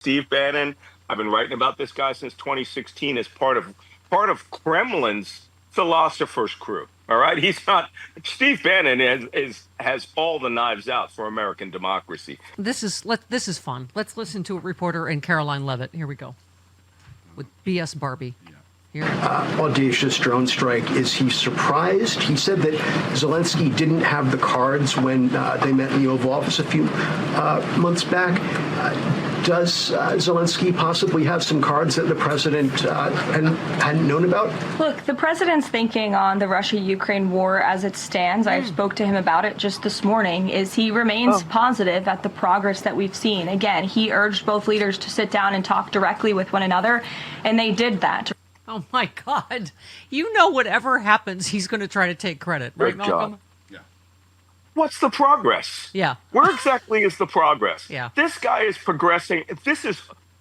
Steve Bannon. I've been writing about this guy since 2016 as part of Kremlin's philosopher's crew. All right, he's not. Steve Bannon has all the knives out for American democracy. This is fun. Let's listen to a reporter in Caroline Levitt. Here we go with BS Barbie. Here. Audacious drone strike. Is he surprised? He said that Zelensky didn't have the cards when they met in the Oval Office a few months back. Does Zelensky possibly have some cards that the president hadn't known about? Look, the president's thinking on the Russia-Ukraine war as it stands, I spoke to him about it just this morning, is he remains positive at the progress that we've seen. Again, he urged both leaders to sit down and talk directly with one another, and they did that. Oh, my God. You know, whatever happens, he's going to try to take credit. Right, Malcolm? Yeah. What's the progress? Yeah. Where exactly is the progress? Yeah. This guy is progressing.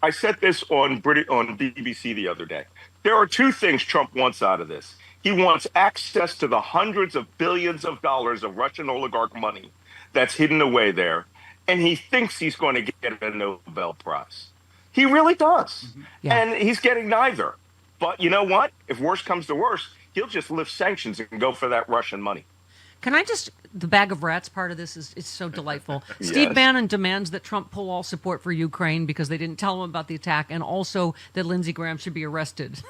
I said this on BBC the other day. There are two things Trump wants out of this. He wants access to the hundreds of billions of dollars of Russian oligarch money that's hidden away there. And he thinks he's going to get a Nobel Prize. He really does. Mm-hmm. Yeah. And he's getting neither. But you know what? If worse comes to worse, he'll just lift sanctions and go for that Russian money. Can I just, the bag of rats part of this is so delightful. Yes. Steve Bannon demands that Trump pull all support for Ukraine because they didn't tell him about the attack, and also that Lindsey Graham should be arrested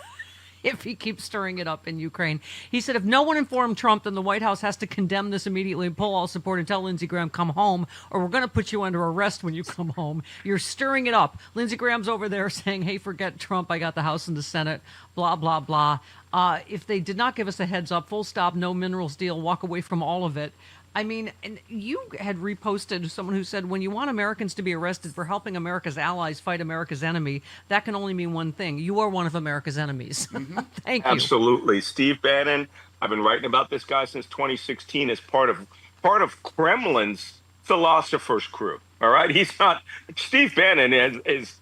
if he keeps stirring it up in Ukraine. He said if no one informed Trump, then the White House has to condemn this immediately and pull all support and tell Lindsey Graham, come home, or we're going to put you under arrest when you come home. You're stirring it up. Lindsey Graham's over there saying, hey, forget Trump. I got the House and the Senate, blah, blah, blah. If they did not give us a heads up, full stop, no minerals deal, walk away from all of it. I mean, and you had reposted someone who said, when you want Americans to be arrested for helping America's allies fight America's enemy, that can only mean one thing. You are one of America's enemies. Mm-hmm. Thank you. Absolutely. Steve Bannon, I've been writing about this guy since 2016 as part of Kremlin's philosopher's crew. All right. He's not. Steve Bannon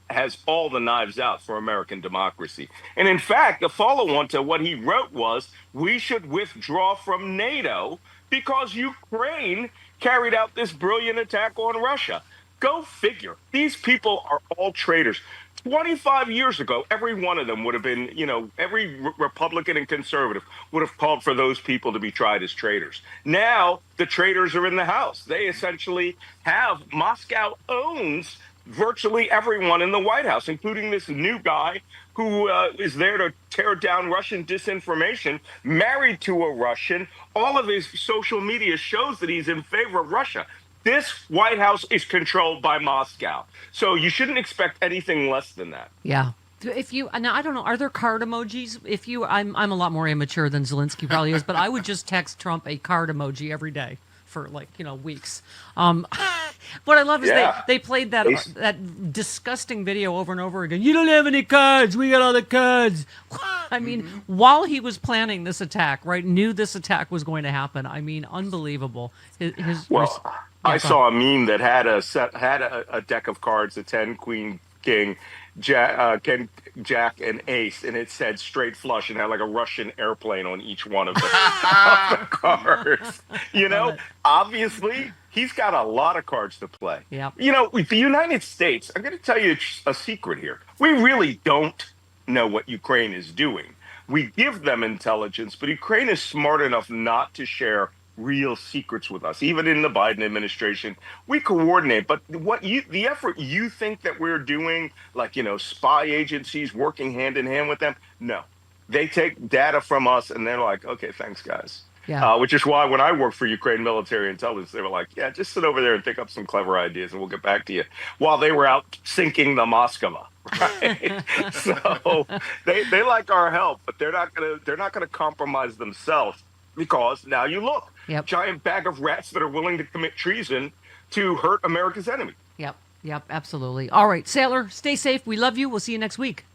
has all the knives out for American democracy. And in fact, the follow-on to what he wrote was, we should withdraw from NATO because Ukraine carried out this brilliant attack on Russia. Go figure. These people are all traitors. 25 years ago, every one of them would have been, every Republican and conservative would have called for those people to be tried as traitors. Now the traitors are in the House. They essentially have Moscow owns virtually everyone in the White House, including this new guy who is there to tear down Russian disinformation, married to a Russian. All of his social media shows that he's in favor of Russia. This White House is controlled by Moscow. So you shouldn't expect anything less than that. Yeah. Now I don't know, are there card emojis? I'm a lot more immature than Zelensky probably is, but I would just text Trump a card emoji every day for weeks. What I love is they played that disgusting video over and over again. You don't have any cards. We got all the cards. I mean, while he was planning this attack, right, knew this attack was going to happen. I mean, unbelievable. I saw a meme that had a deck of cards, a 10, Queen, King, Jack, and Ace, and it said straight flush and had like a Russian airplane on each one of the cards. Obviously, he's got a lot of cards to play. Yep. The United States, I'm going to tell you a secret here. We really don't know what Ukraine is doing. We give them intelligence, but Ukraine is smart enough not to share real secrets with us. Even in the Biden administration, we coordinate. But the effort you think that we're doing, like, spy agencies working hand in hand with them, no. They take data from us and they're like, okay, thanks, guys. Yeah. Which is why when I worked for Ukraine military intelligence, they were like, yeah, just sit over there and think up some clever ideas and we'll get back to you. While they were out sinking the Moskva. Right. So they like our help, but they're not gonna compromise themselves, because now you look, giant bag of rats that are willing to commit treason to hurt America's enemy. Yep, absolutely. All right, Sailor, stay safe. We love you. We'll see you next week.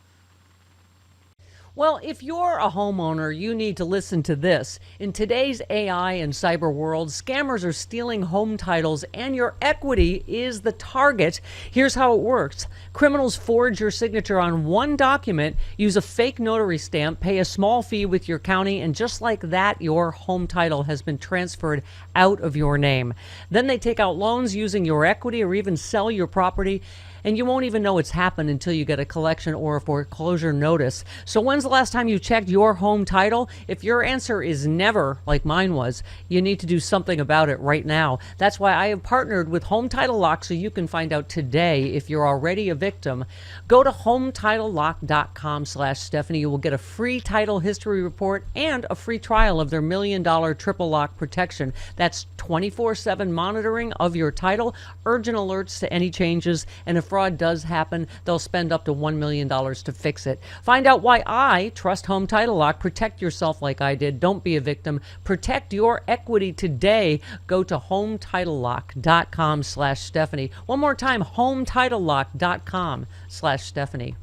Well, if you're a homeowner, you need to listen to this. In today's AI and cyber world, scammers are stealing home titles and your equity is the target. Here's how it works. Criminals forge your signature on one document, use a fake notary stamp, pay a small fee with your county, and just like that, your home title has been transferred out of your name. Then they take out loans using your equity or even sell your property. and you won't even know it's happened until you get a collection or a foreclosure notice. So when's the last time you checked your home title? If your answer is never, like mine was, you need to do something about it right now. That's why I have partnered with Home Title Lock so you can find out today if you're already a victim. Go to HometitleLock.com/Stephanie. You will get a free title history report and a free trial of their $1 million triple lock protection. That's 24/7 monitoring of your title, urgent alerts to any changes, and if fraud does happen, they'll spend up to $1 million to fix it. Find out why I trust Home Title Lock. Protect yourself like I did. Don't be a victim. Protect your equity today. Go to HometitleLock.com/Stephanie. One more time, HometitleLock.com/Stephanie.